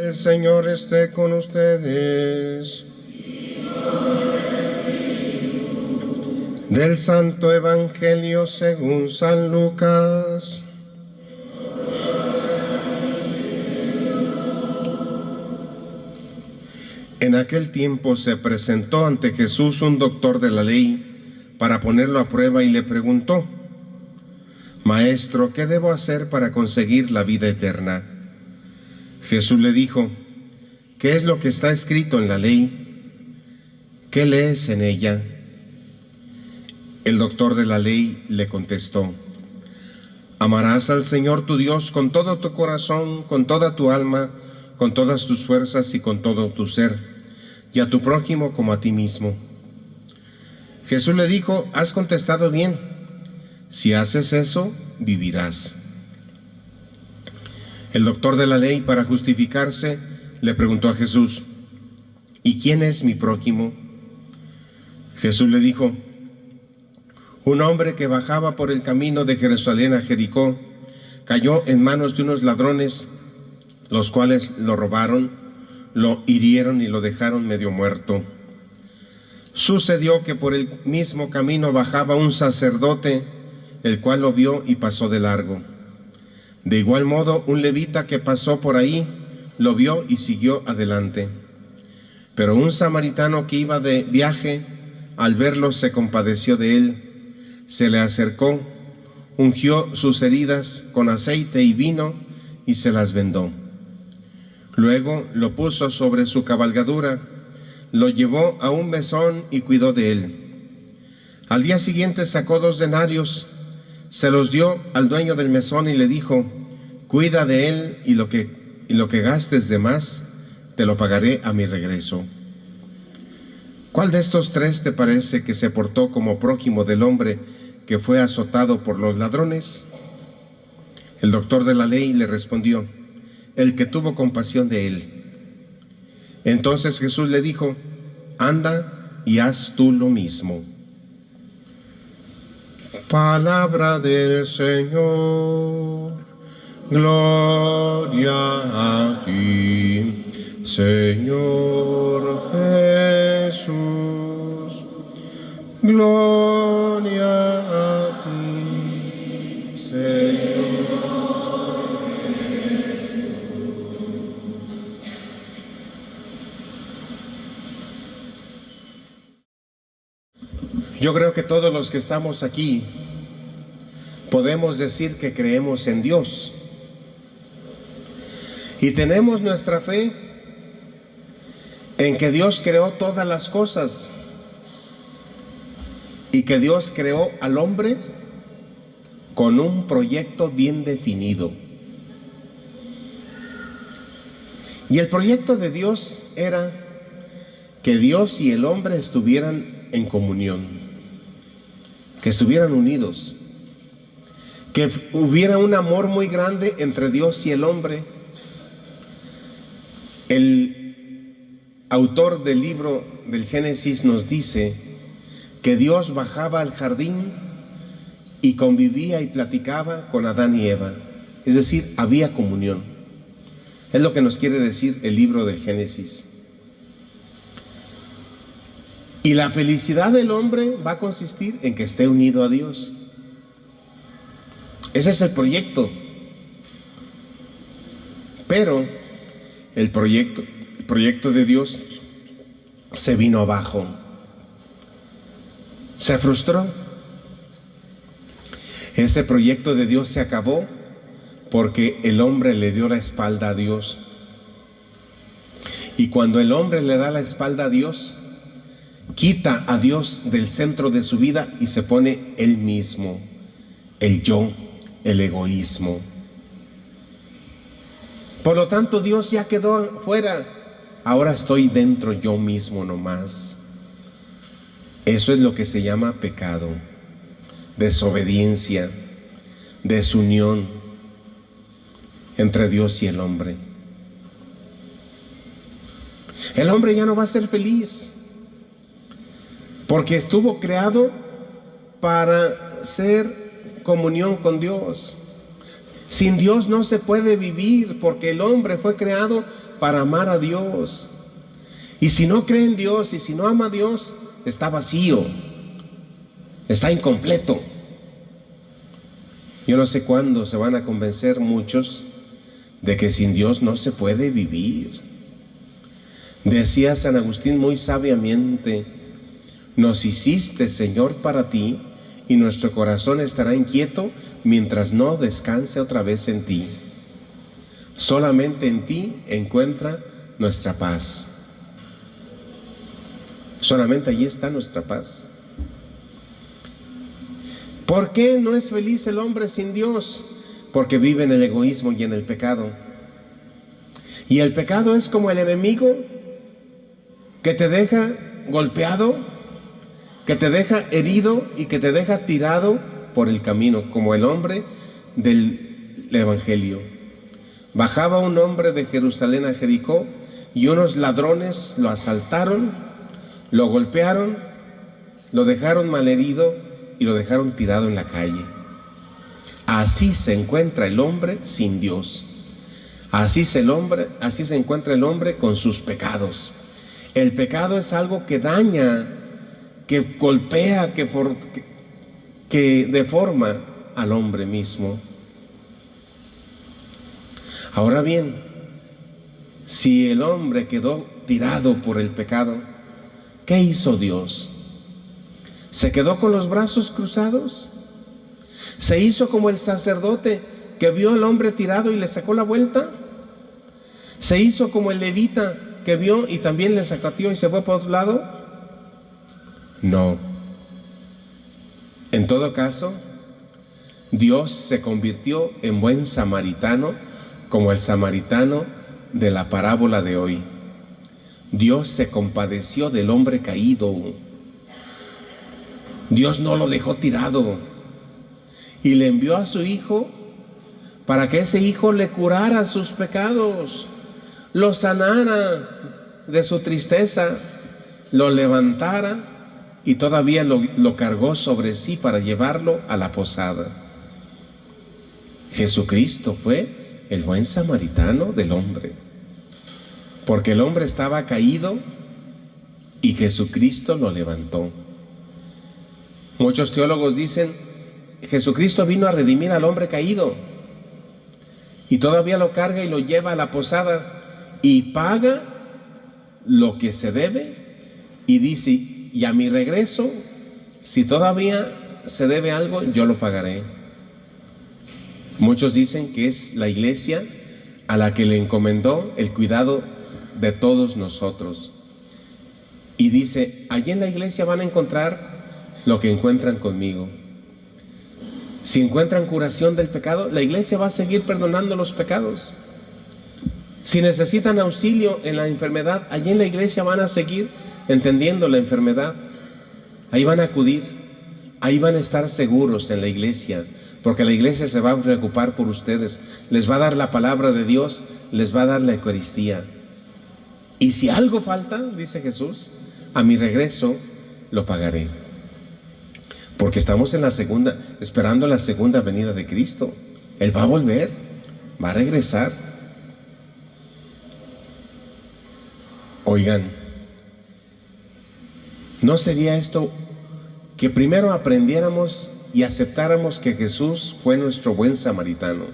El Señor esté con ustedes. Del Santo Evangelio según San Lucas. En aquel tiempo se presentó ante Jesús un doctor de la ley para ponerlo a prueba y le preguntó: Maestro, ¿qué debo hacer para conseguir la vida eterna? Jesús le dijo: ¿qué es lo que está escrito en la ley? ¿Qué lees en ella? El doctor de la ley le contestó: amarás al Señor tu Dios con todo tu corazón, con toda tu alma, con todas tus fuerzas y con todo tu ser, y a tu prójimo como a ti mismo. Jesús le dijo: has contestado bien. Si haces eso, vivirás. El doctor de la ley, para justificarse, le preguntó a Jesús: ¿y quién es mi prójimo? Jesús le dijo: un hombre que bajaba por el camino de Jerusalén a Jericó cayó en manos de unos ladrones, los cuales lo robaron, lo hirieron y lo dejaron medio muerto. Sucedió que por el mismo camino bajaba un sacerdote, el cual lo vio y pasó de largo. De igual modo, un levita que pasó por ahí lo vio y siguió adelante. Pero un samaritano que iba de viaje, al verlo se compadeció de él, se le acercó, ungió sus heridas con aceite y vino y se las vendó. Luego lo puso sobre su cabalgadura, lo llevó a un mesón y cuidó de él. Al día siguiente sacó 2 denarios, se los dio al dueño del mesón y le dijo: cuida de él y lo que gastes de más, te lo pagaré a mi regreso. ¿Cuál de estos 3 te parece que se portó como prójimo del hombre que fue azotado por los ladrones? El doctor de la ley le respondió: el que tuvo compasión de él. Entonces Jesús le dijo: anda y haz tú lo mismo. Palabra del Señor. Gloria a ti, Señor Jesús. Gloria a ti, Señor Jesús. Yo creo que todos los que estamos aquí podemos decir que creemos en Dios. Y tenemos nuestra fe en que Dios creó todas las cosas y que Dios creó al hombre con un proyecto bien definido. Y el proyecto de Dios era que Dios y el hombre estuvieran en comunión, que estuvieran unidos, que hubiera un amor muy grande entre Dios y el hombre. El autor del libro del Génesis nos dice que Dios bajaba al jardín y convivía y platicaba con Adán y Eva. Es decir, había comunión. Es lo que nos quiere decir el libro del Génesis. Y la felicidad del hombre va a consistir en que esté unido a Dios. Ese es el proyecto. Pero el proyecto de Dios se vino abajo, se frustró. Ese proyecto de Dios se acabó porque el hombre le dio la espalda a Dios. Y cuando el hombre le da la espalda a Dios, quita a Dios del centro de su vida y se pone él mismo, el yo, el egoísmo. Por lo tanto, Dios ya quedó fuera. Ahora estoy dentro yo mismo nomás. Eso es lo que se llama pecado, desobediencia, desunión entre Dios y el hombre. El hombre ya no va a ser feliz porque estuvo creado para ser comunión con Dios. Sin Dios no se puede vivir, porque el hombre fue creado para amar a Dios. Y si no cree en Dios y si no ama a Dios, está vacío, está incompleto. Yo no sé cuándo se van a convencer muchos de que sin Dios no se puede vivir. Decía San Agustín muy sabiamente: nos hiciste, Señor, para ti, y nuestro corazón estará inquieto mientras no descanse otra vez en ti. Solamente en ti encuentra nuestra paz. Solamente allí está nuestra paz. ¿Por qué no es feliz el hombre sin Dios? Porque vive en el egoísmo y en el pecado. Y el pecado es como el enemigo que te deja golpeado, que te deja herido y que te deja tirado por el camino, como el hombre del Evangelio. Bajaba un hombre de Jerusalén a Jericó y unos ladrones lo asaltaron, lo golpearon, lo dejaron malherido y lo dejaron tirado en la calle. Así se encuentra el hombre sin Dios. Así se encuentra el hombre con sus pecados. El pecado es algo que daña, que golpea, que deforma al hombre mismo. Ahora bien, si el hombre quedó tirado por el pecado, ¿qué hizo Dios? ¿Se quedó con los brazos cruzados? ¿Se hizo como el sacerdote que vio al hombre tirado y le sacó la vuelta? ¿Se hizo como el levita que vio y también le sacateó y se fue por otro lado? No. En todo caso, Dios se convirtió en buen samaritano, como el samaritano de la parábola de hoy. Dios se compadeció del hombre caído. Dios no lo dejó tirado y le envió a su Hijo para que ese Hijo le curara sus pecados, lo sanara de su tristeza, lo levantara y todavía lo cargó sobre sí para llevarlo a la posada. Jesucristo fue el buen samaritano del hombre, porque el hombre estaba caído y Jesucristo lo levantó. Muchos teólogos dicen: Jesucristo vino a redimir al hombre caído y todavía lo carga y lo lleva a la posada y paga lo que se debe y dice: y a mi regreso, si todavía se debe algo, yo lo pagaré. Muchos dicen que es la iglesia a la que le encomendó el cuidado de todos nosotros. Y dice: allí en la iglesia van a encontrar lo que encuentran conmigo. Si encuentran curación del pecado, la iglesia va a seguir perdonando los pecados. Si necesitan auxilio en la enfermedad, allí en la iglesia van a seguir entendiendo la enfermedad. Ahí van a acudir, ahí van a estar seguros en la iglesia, porque la iglesia se va a preocupar por ustedes, les va a dar la palabra de Dios, les va a dar la Eucaristía. Y si algo falta, dice Jesús, a mi regreso lo pagaré. Porque estamos en la esperando la segunda venida de Cristo. Él va a volver, va a regresar. Oigan, ¿no sería esto que primero aprendiéramos y aceptáramos que Jesús fue nuestro buen samaritano?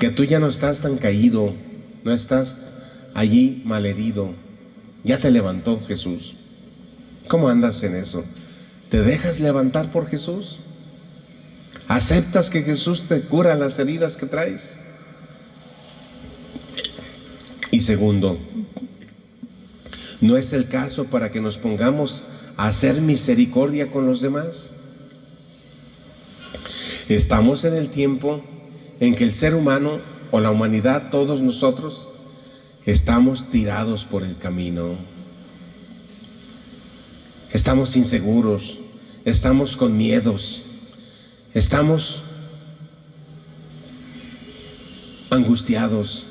Que tú ya no estás tan caído, no estás allí malherido, ya te levantó Jesús. ¿Cómo andas en eso? ¿Te dejas levantar por Jesús? ¿Aceptas que Jesús te cura las heridas que traes? Y segundo, ¿no es el caso para que nos pongamos a hacer misericordia con los demás? Estamos en el tiempo en que el ser humano o la humanidad, todos nosotros, estamos tirados por el camino. Estamos inseguros, estamos con miedos, estamos angustiados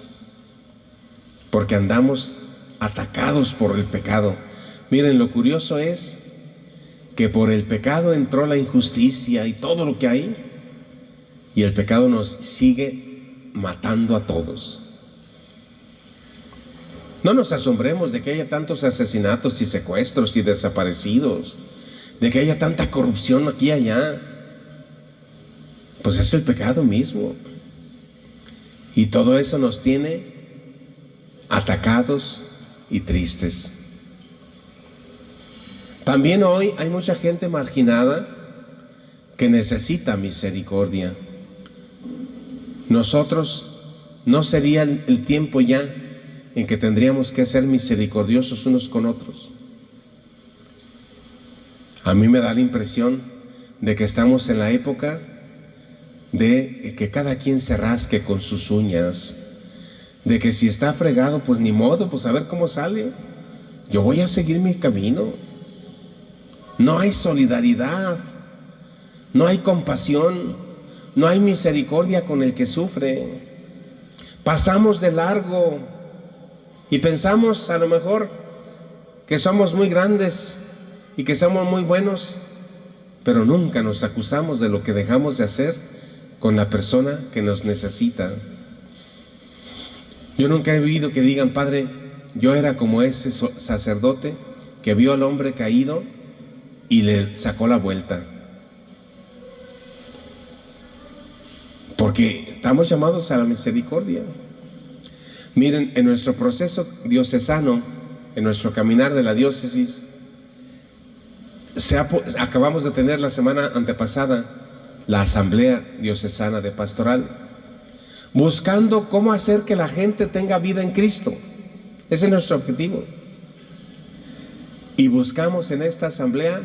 porque andamos atacados por el pecado. Miren, lo curioso es que por el pecado entró la injusticia y todo lo que hay. Y el pecado nos sigue matando a todos. No nos asombremos de que haya tantos asesinatos y secuestros y desaparecidos, de que haya tanta corrupción aquí y allá. Pues es el pecado mismo. Y todo eso nos tiene atacados y tristes. También hoy hay mucha gente marginada que necesita misericordia. Nosotros, no sería el tiempo ya en que tendríamos que ser misericordiosos unos con otros. A mí me da la impresión de que estamos en la época de que cada quien se rasque con sus uñas, de que si está fregado, pues ni modo, pues a ver cómo sale. Yo voy a seguir mi camino. No hay solidaridad, no hay compasión, no hay misericordia con el que sufre. Pasamos de largo y pensamos a lo mejor que somos muy grandes y que somos muy buenos, pero nunca nos acusamos de lo que dejamos de hacer con la persona que nos necesita. Yo nunca he oído que digan: Padre, yo era como ese sacerdote que vio al hombre caído y le sacó la vuelta. Porque estamos llamados a la misericordia. Miren, en nuestro proceso diocesano, en nuestro caminar de la diócesis, acabamos de tener la semana antepasada la Asamblea Diocesana de Pastoral, buscando cómo hacer que la gente tenga vida en Cristo. Ese es nuestro objetivo. Y buscamos en esta asamblea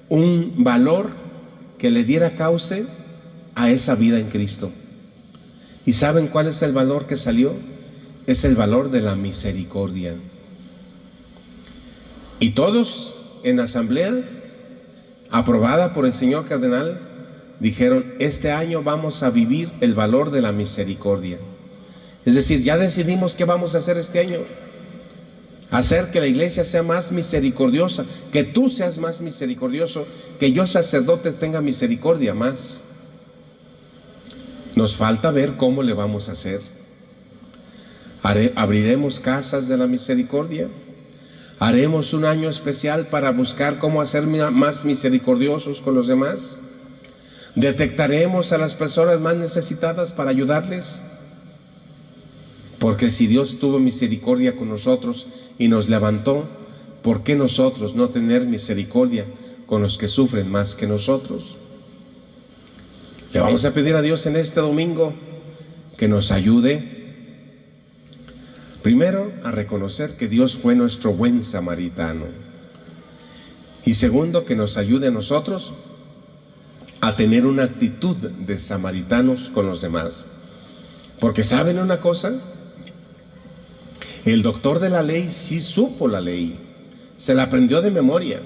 un valor que le diera cauce a esa vida en Cristo. ¿Y saben cuál es el valor que salió? Es el valor de la misericordia. Y todos en asamblea, aprobada por el señor cardenal, dijeron: este año vamos a vivir el valor de la misericordia. Es decir, ya decidimos qué vamos a hacer este año. Hacer que la iglesia sea más misericordiosa, que tú seas más misericordioso, que yo, sacerdote, tenga misericordia más. Nos falta ver cómo le vamos a hacer. Abriremos casas de la misericordia. Haremos un año especial para buscar cómo hacer más misericordiosos con los demás. Detectaremos a las personas más necesitadas para ayudarles. Porque si Dios tuvo misericordia con nosotros y nos levantó, ¿por qué nosotros no tener misericordia con los que sufren más que nosotros? Le vamos a pedir a Dios en este domingo que nos ayude, primero, a reconocer que Dios fue nuestro buen samaritano. Y segundo, que nos ayude a nosotros a tener una actitud de samaritanos con los demás. Porque ¿saben una cosa? El doctor de la ley sí supo la ley, se la aprendió de memoria.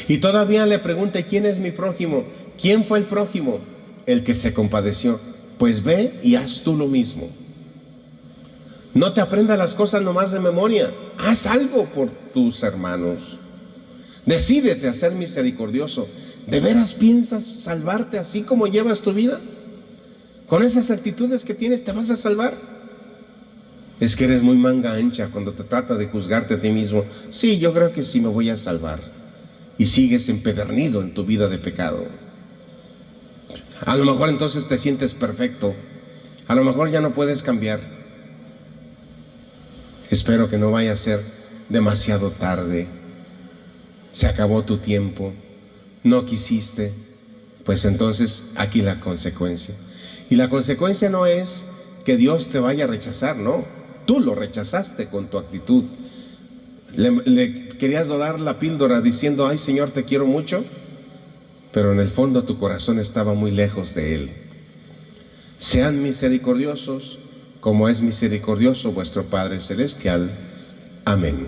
Y todavía le pregunta: ¿quién es mi prójimo? ¿Quién fue el prójimo? El que se compadeció. Pues ve y haz tú lo mismo. No te aprendas las cosas nomás de memoria, haz algo por tus hermanos. Decídete a ser misericordioso. ¿De veras piensas salvarte así como llevas tu vida? ¿Con esas actitudes que tienes te vas a salvar? Es que eres muy manga ancha cuando te trata de juzgarte a ti mismo. Sí, yo creo que sí me voy a salvar. Y sigues empedernido en tu vida de pecado. A lo mejor entonces te sientes perfecto. A lo mejor ya no puedes cambiar. Espero que no vaya a ser demasiado tarde. Se acabó tu tiempo. No quisiste. Pues entonces aquí la consecuencia. Y la consecuencia no es que Dios te vaya a rechazar, no. Tú lo rechazaste con tu actitud. Le querías dar la píldora diciendo: ay, Señor, te quiero mucho, pero en el fondo tu corazón estaba muy lejos de Él. Sean misericordiosos como es misericordioso vuestro Padre Celestial. Amén.